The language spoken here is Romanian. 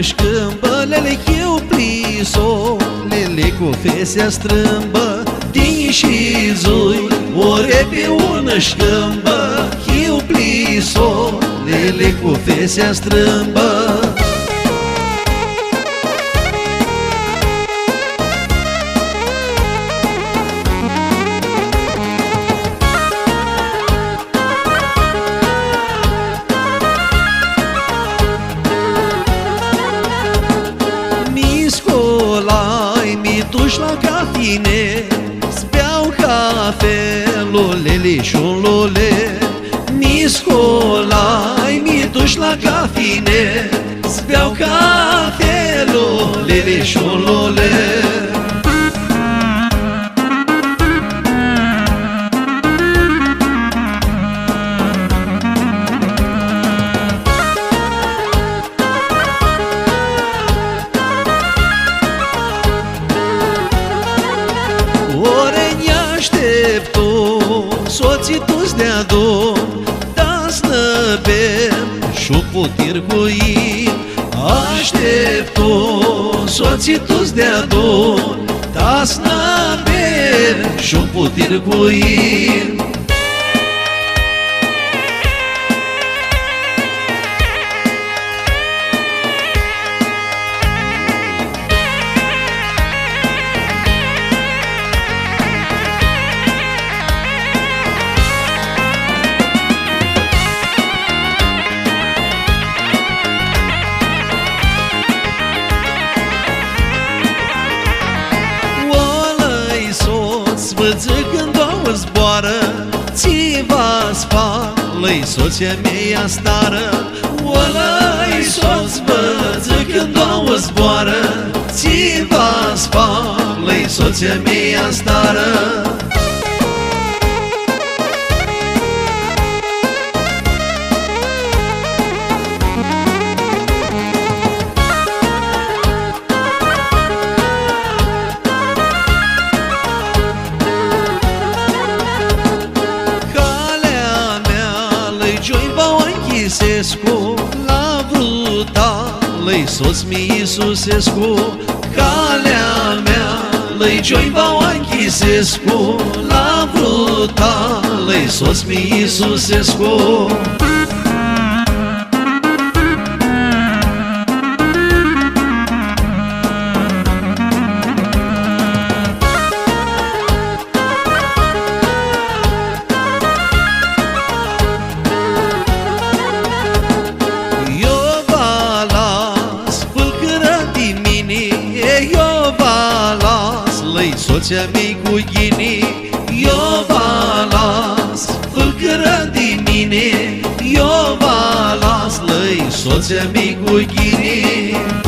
șcâmbă, lele chiu pliso, lele cu fesea strâmbă, din și zui, ore pe ună șcâmbă, chiu pliso, lele cu fesea strâmbă. Duși la cafine, beau cafelul, lelișulule. Niscolai, mi duși la cafine, beau cafelul, lelișulule. Soții tu-ți dea dor, da-ți năbem și-o putir cu ei. Aștept-o, soții tu-ți dea dor, da-ți năbem și-o putir cu ei. Văză când o zboară, ți-va spală-i soția mea stară. Oală-i soț, văză când o zboară, ți-va spală-i soția mea stară. La brutală-i soț mi Iisusescu, calea mea lăi Joiba Anchisescu, la brutală-i soț mi Iisusescu. Soția mea cu ghinii, eu va las, fălcără de mine, eu va las, lăi soția mea cu ghinii.